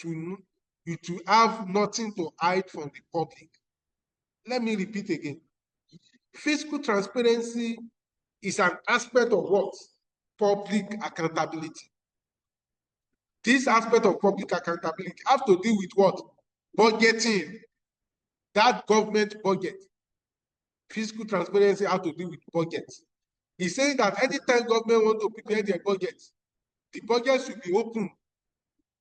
will have nothing to hide from the public. Let me repeat again. Fiscal transparency is an aspect of what? Public accountability. This aspect of public accountability has to do with what? Budgeting. That government budget. Fiscal transparency has to do with budget. He's saying that anytime government wants to prepare their budget, the budget should be open.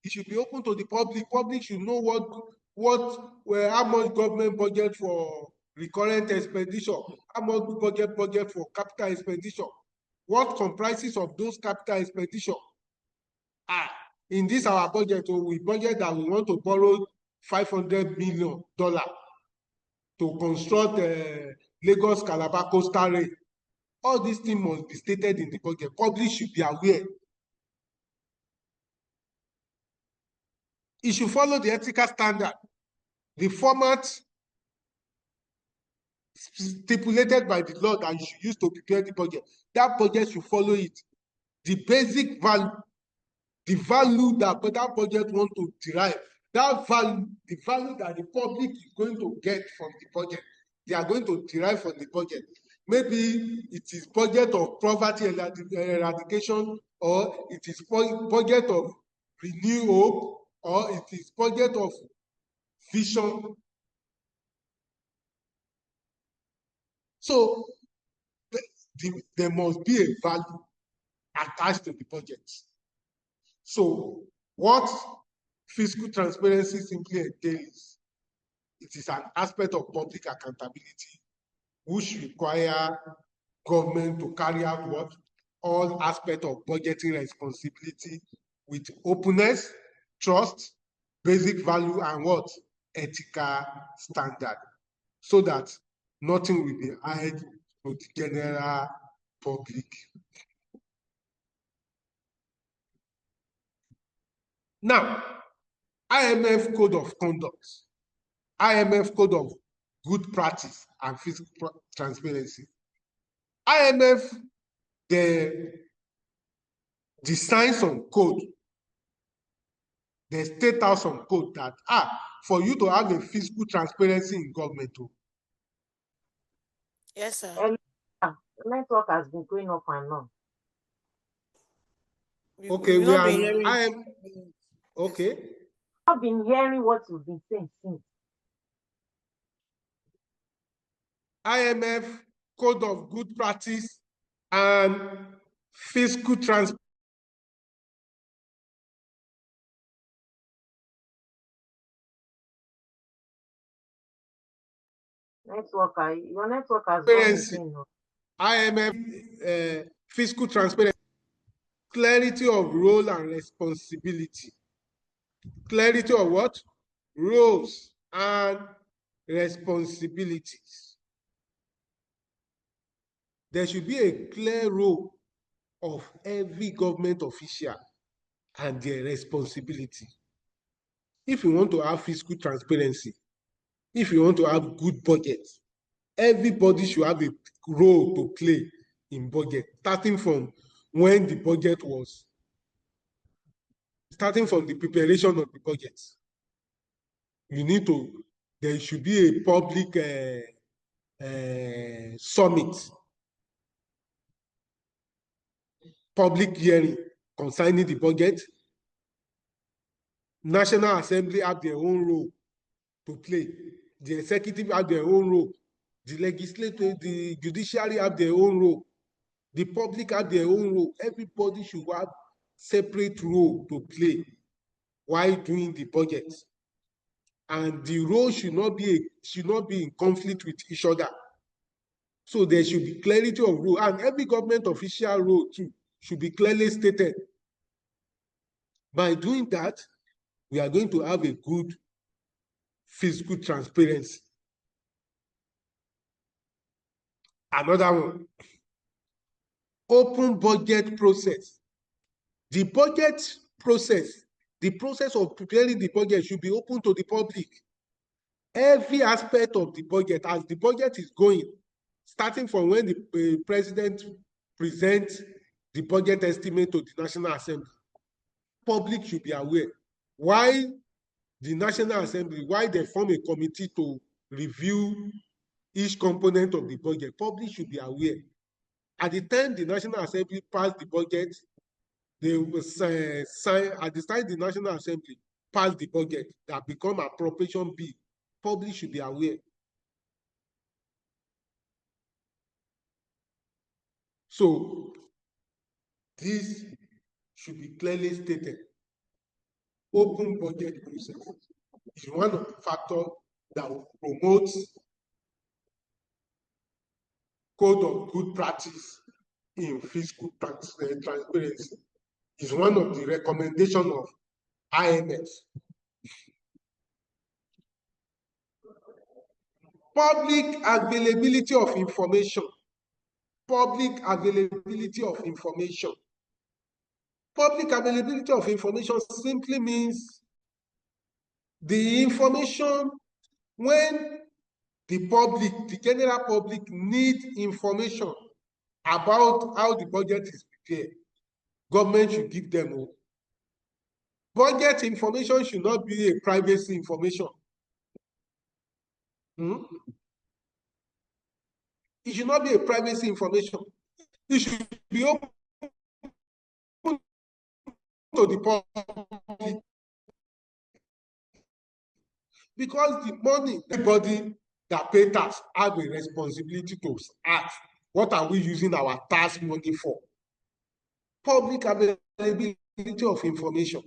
It should be open to the public. Public should know how much government budget for recurrent expenditure, how much budget for capital expenditure, what comprises of those capital expenditure. In this our budget, we budget that we want to borrow $500 million to construct Lagos Calabar Coastal Rail. All these things must be stated in the budget. Public should be aware. It should follow the ethical standard, the format stipulated by the law that you should use to prepare the budget. That budget should follow it. The basic value, the value that that budget wants to derive, that value, the value that the public is going to get from the budget, they are going to derive from the budget. Maybe it is budget of poverty eradication, or it is budget of renew hope, or it is budget of vision. So there must be a value attached to the budget. So what fiscal transparency simply entails, it is an aspect of public accountability which require government to carry out what? All aspects of budgeting responsibility with openness, trust, basic value, and what? Ethical standard, so that nothing will be hid to the general public. Now, IMF Code of Conduct, IMF Code of Good Practice and Fiscal Transparency. IMF they design some code, they state out some code that, for you to have a fiscal transparency in government. Yes, sir. The network has been going off and on. Okay, We've we not are, been hearing. okay. I've been hearing what you've been saying since. IMF Code of Good Practice and Fiscal Transparency. Your network has gone again. IMF Fiscal Transparency. Clarity of role and responsibility. Clarity of what? Roles and responsibilities. There should be a clear role of every government official and their responsibility. If you want to have fiscal transparency, if you want to have good budget, everybody should have a role to play in budget, starting from when the budget was, starting from the preparation of the budget. There should be a public summit, public hearing concerning the budget. National Assembly have their own role to play. The executive have their own role. The legislature, the judiciary have their own role. The public have their own role. Everybody should have separate role to play while doing the budget. And the role should not be in conflict with each other. So there should be clarity of role, and every government official role too should be clearly stated. By doing that, we are going to have a good fiscal transparency. Another one, open budget process. The budget process, the process of preparing the budget should be open to the public. Every aspect of the budget, as the budget is going, starting from when the president presents the budget estimate to the National Assembly, public should be aware. Why the National Assembly, why they form a committee to review each component of the budget, public should be aware. At the time the National Assembly passed the budget, they will sign, at the time the National Assembly passed the budget that become appropriation bill, public should be aware. So this should be clearly stated. Open budget process is one of the factors that will promote code of good practice in fiscal transparency. Is one of the recommendations of IMF. Public availability of information. Public availability of information. Public availability of information simply means the information when the public, the general public, need information about how the budget is prepared, government should give them. Budget information should not be a privacy information. It should not be a privacy information. It should be open to the public. Because the money, everybody that pay tax have a responsibility to ask, what are we using our tax money for? Public availability of information.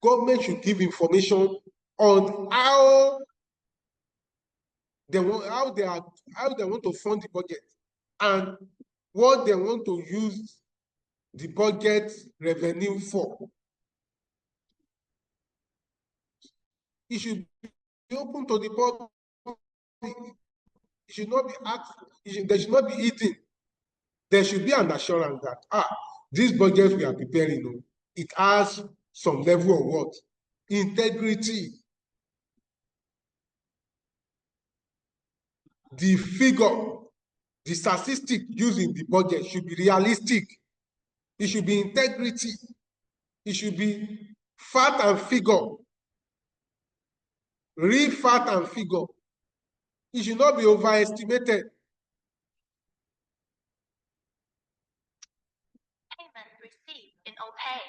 Government should give information on how they want to fund the budget and what they want to use the budget revenue for. It should be open to the public. It should not be asked. There should not be eating. There should be an assurance that this budget we are preparing, it has some level of what? Integrity. The figure The statistic used in the budget should be realistic. It should be integrity. It should be fact and figure. Real fact and figure. It should not be overestimated. Payment received in OPay.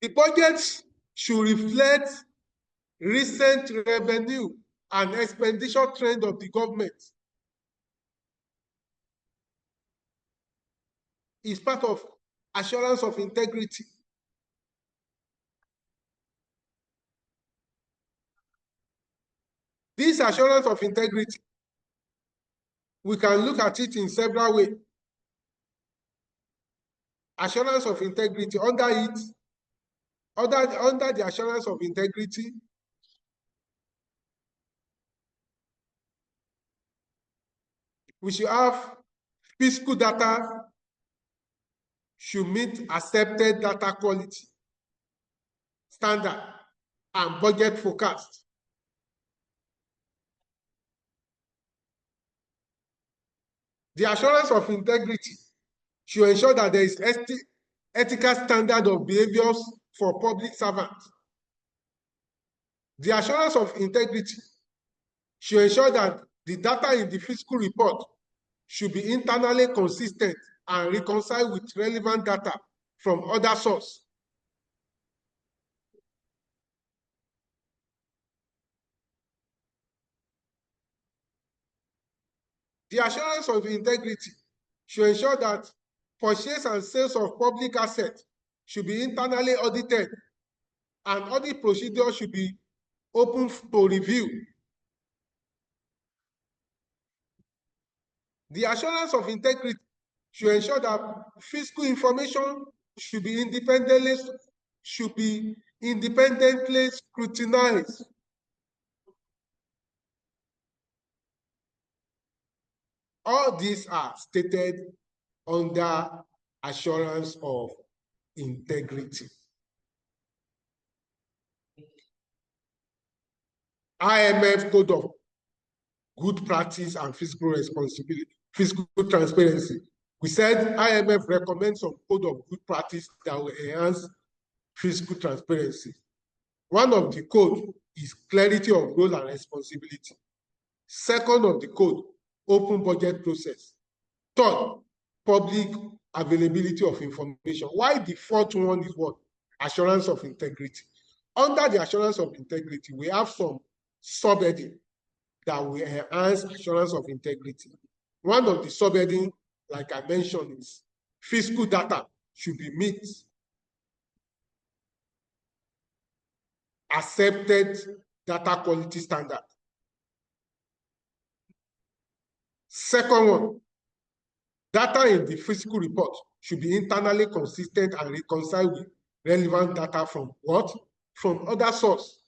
The budget should reflect recent revenue and expenditure trend of the government. It's part of assurance of integrity. This assurance of integrity, we can look at it in several ways. Assurance of integrity, under it, under the assurance of integrity, we should have fiscal data should meet accepted data quality standard and budget forecast. The assurance of integrity should ensure that there is ethical standard of behaviors for public servants. The assurance of integrity should ensure that the data in the fiscal report should be internally consistent and reconciled with relevant data from other sources. The assurance of integrity should ensure that purchase and sales of public assets should be internally audited, and audit procedure should be open to review. The assurance of integrity should ensure that fiscal information should be independently scrutinized. All these are stated under assurance of integrity. IMF Code of Good Practice and Fiscal Responsibility, Fiscal Transparency. We said IMF recommends some code of good practice that will enhance fiscal transparency. One of the code is clarity of role and responsibility. Second of the code, open budget process. Third, public availability of information. Why the fourth one is what? Assurance of integrity. Under the assurance of integrity, we have some subheading that will enhance assurance of integrity. One of the subheading, like I mentioned, is fiscal data should be meet accepted data quality standard. Second one, data in the fiscal report should be internally consistent and reconciled with relevant data from what? From other sources.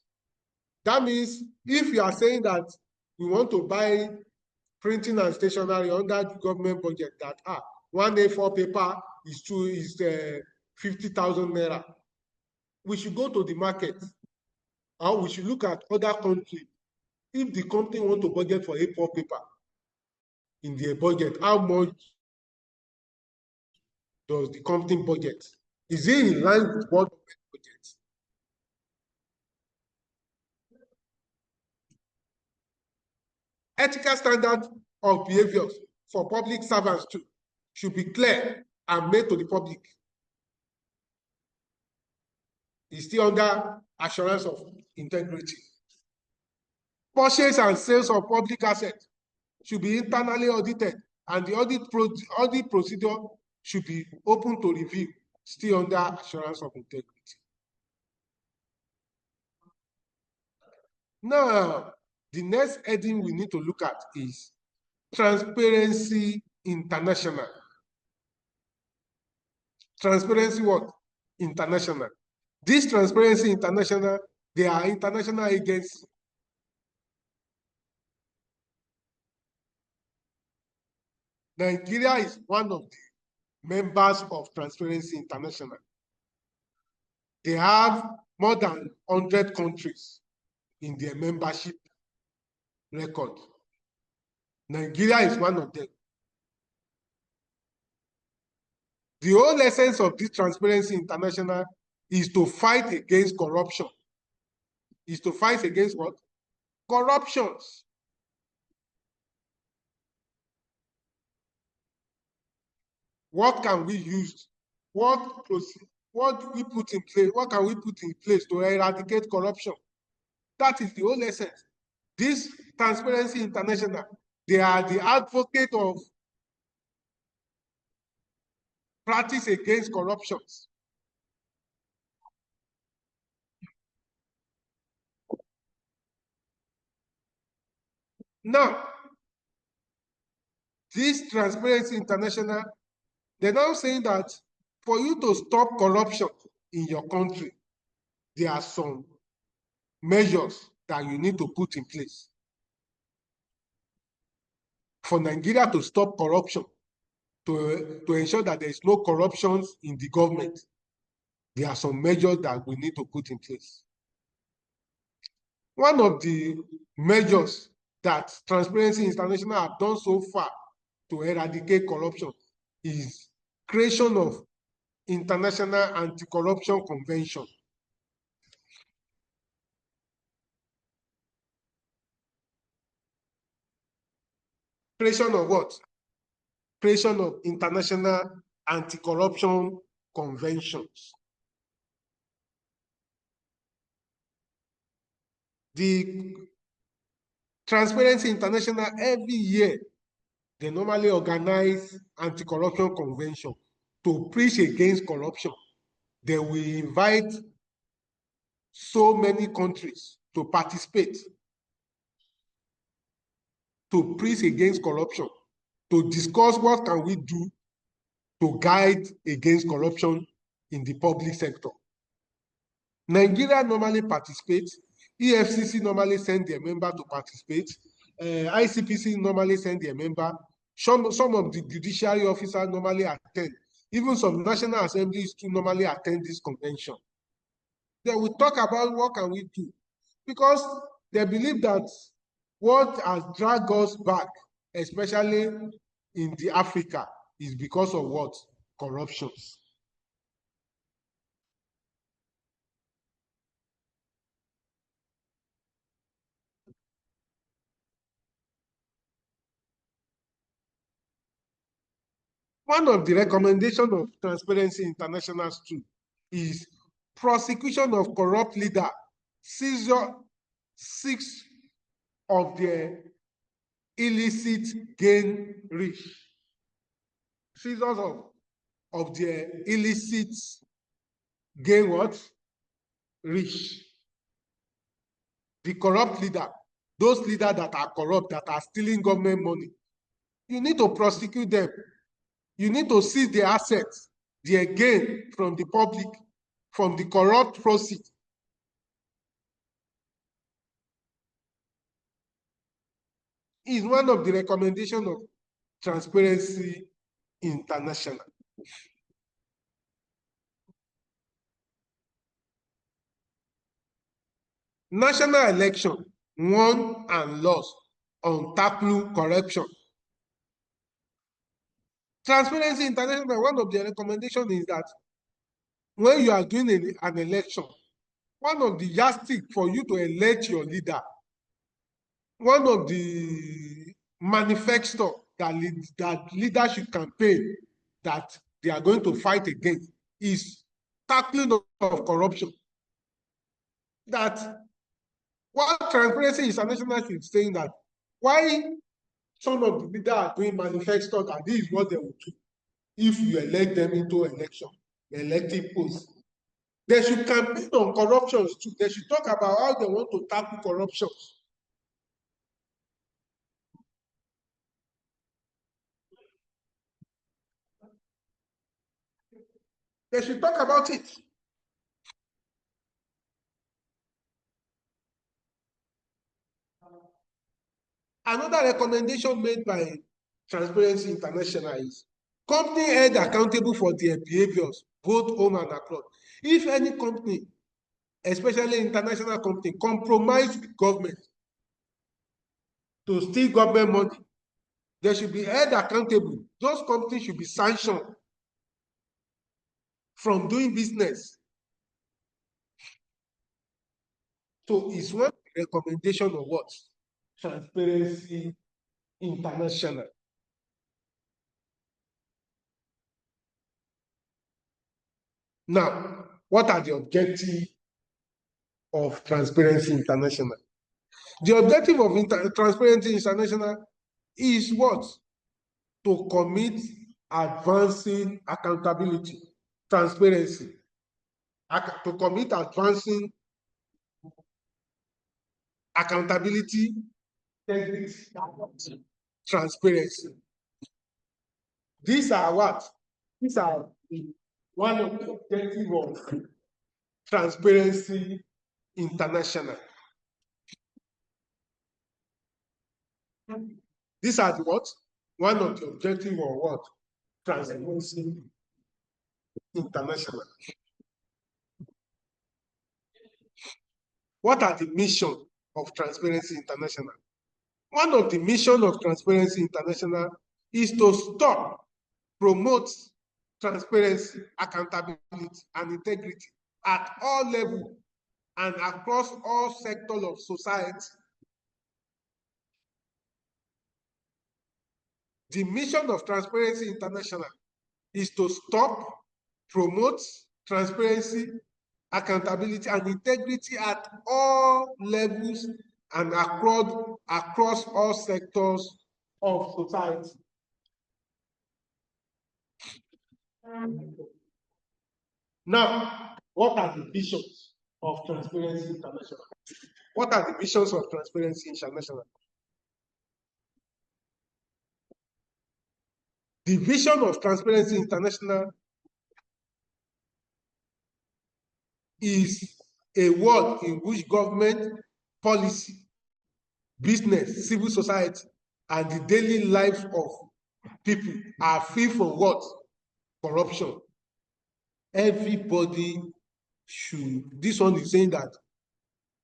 That means if you are saying that we want to buy printing and stationery under the government budget, that one A4 paper is 50,000 naira, we should go to the market, or we should look at other countries. If the company want to budget for A4 paper in their budget, how much does the company budget? Is it in line with what budget? Ethical standard of behaviors for public servants too should be clear and made to the public. It's still under assurance of integrity. Purchase and sales of public assets should be internally audited, and the audit procedure should be open to review, still under assurance of integrity. Now, the next heading we need to look at is Transparency International. Transparency what? International. This Transparency International, they are international agencies. Nigeria is one of the members of Transparency International. They have more than 100 countries in their membership record. Nigeria is one of them. The whole essence of this Transparency International is to fight against corruption. Is to fight against what? Corruptions. What can we use? What we put in place? What can we put in place to eradicate corruption? That is the whole essence. This Transparency International, they are the advocate of practice against corruptions. Now, this Transparency International, they're now saying that for you to stop corruption in your country, there are some measures that you need to put in place. For Nigeria to stop corruption, to ensure that there is no corruption in the government, there are some measures that we need to put in place. One of the measures that Transparency International have done so far to eradicate corruption is creation of International Anti-Corruption Convention. Creation of what? Creation of International Anti-Corruption Conventions. The Transparency International, every year, they normally organize anti-corruption convention to preach against corruption. They will invite so many countries to participate, to preach against corruption, to discuss what can we do to guide against corruption in the public sector. Nigeria normally participates. EFCC normally send their member to participate. ICPC normally send their member. Some of the judiciary officers normally attend. Even some national assemblies too normally attend this convention. Then we talk about what can we do, because they believe that what has dragged us back, especially in the Africa, is because of what? Corruptions. One of the recommendations of Transparency International too is prosecution of corrupt leader, seizure of their illicit gain rich. Seizures of their illicit gain what? Rich. The corrupt leader, those leaders that are corrupt, that are stealing government money, you need to prosecute them. You need to seize their assets, their gain from the public, from the corrupt proceeds. Is one of the recommendations of Transparency International. National election won and lost on tackle corruption. Transparency International, one of their recommendations is that when you are doing an election, one of the yardstick for you to elect your leader, one of the manifesto that leaders should campaign that they are going to fight against is tackling of corruption. That what Transparency International is saying, that why some of the leaders are doing manifesto that this is what they will do if you elect them into election, elective posts. They should campaign on corruptions too. They should talk about how they want to tackle corruptions. They should talk about it. Another recommendation made by Transparency International is company held accountable for their behaviors, both home and abroad. If any company, especially international company, compromise with government to steal government money, they should be held accountable. Those companies should be sanctioned. from doing business. So it's one recommendation of what? Transparency International. Now, what are the objectives of Transparency International? The objective of Transparency International is what? To commit advancing accountability, transparency, to commit advancing accountability, integrity, transparency. These are what? These are one of the objectives of Transparency International. These are the what? One of the objectives of what? Transparency International. What are the mission of Transparency International? One of the mission of Transparency International is to stop, promote transparency, accountability, and integrity at all levels and across all sectors of society. The mission of Transparency International is to stop, promote transparency, accountability, and integrity at all levels and across all sectors of society. Now, what are the visions of Transparency International? What are the visions of Transparency International? The vision of Transparency International is a world in which government, policy, business, civil society, and the daily life of people are free from what? Corruption. Everybody should, this one is saying that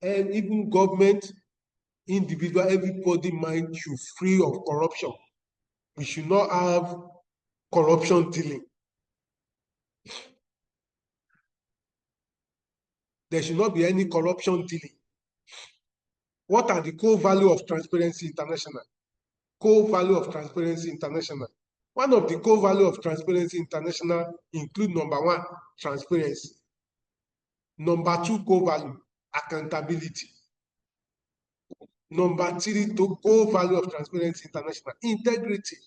even government, individual, everybody mind should free of corruption. We should not have corruption dealing. There should not be any corruption dealing. What are the core values of Transparency International? Core value of Transparency International. One of the core values of Transparency International include number one, transparency. Number two, core value, accountability. Number three, core value of Transparency International, integrity.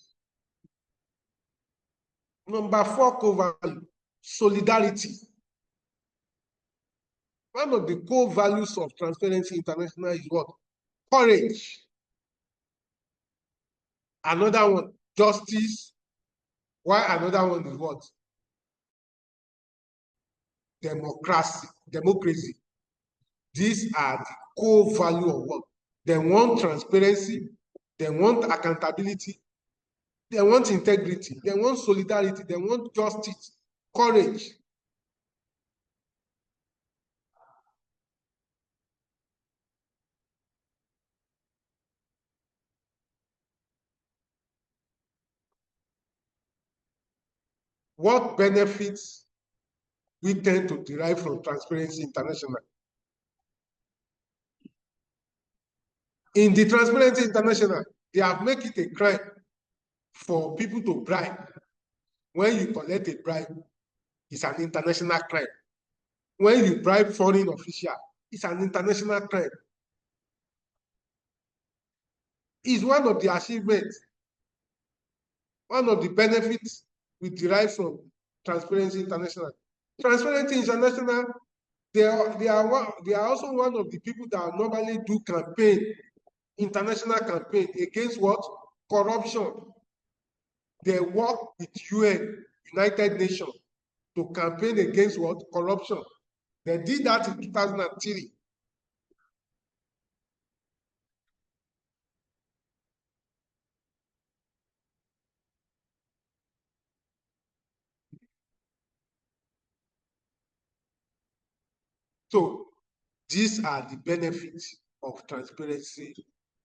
Number four, core value, solidarity. One of the core values of Transparency International is what? Courage. Another one, justice. Why another one is what? Democracy. These are the core value of what? They want transparency, they want accountability, they want integrity, they want solidarity, they want justice, courage. What benefits we tend to derive from Transparency International? In the Transparency International, they have made it a crime for people to bribe. When you collect a bribe, it's an international crime. When you bribe foreign official, it's an international crime. It's one of the achievements, one of the benefits we derive from Transparency International. Transparency International, they are also one of the people that normally do campaign, international campaign against what? Corruption. They work with UN, United Nations, to campaign against what? Corruption. They did that in 2003. So these are the benefits of Transparency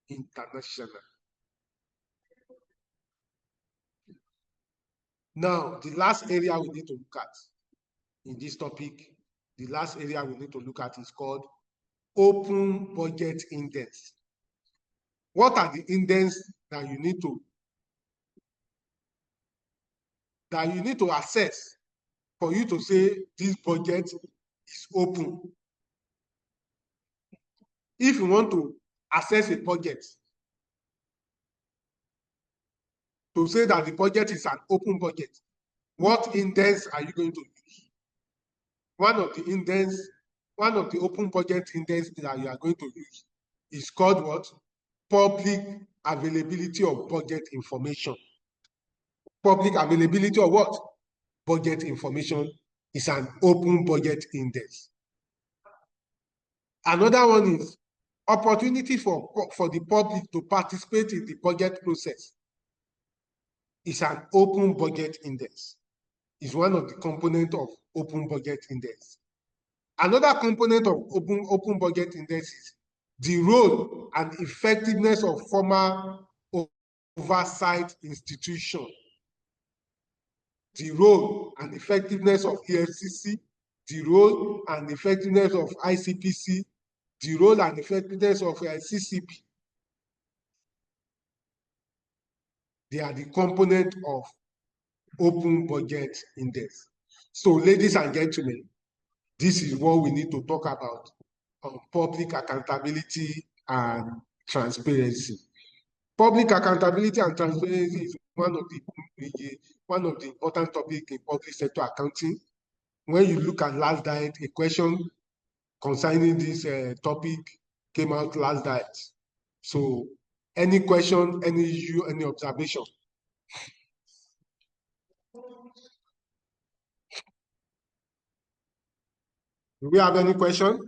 International. Now, the last area we need to look at in this topic. The last area we need to look at is called Open Budget Index. What are the index that you need to assess for you to say this budget is open? If you want to assess a budget, to say that the budget is an open budget, what index are you going to use? One of the open budget index that you are going to use is called what? Public availability of budget information. Public availability of what? Budget information is an open budget index. Another one is opportunity for the public to participate in the budget process. Is an open budget index. Is one of the components of open budget index. Another component of open budget index is the role and effectiveness of formal oversight institution. The role and effectiveness of EFCC, the role and effectiveness of ICPC, the role and effectiveness of CCP. They are the component of open budget index. So, ladies and gentlemen, this is what we need to talk about on public accountability and transparency. Public accountability and transparency is one of the important topics in public sector accounting. When you look at last diet, a question concerning this topic came out last diet. So, any question, any issue, any observation? Do we have any question?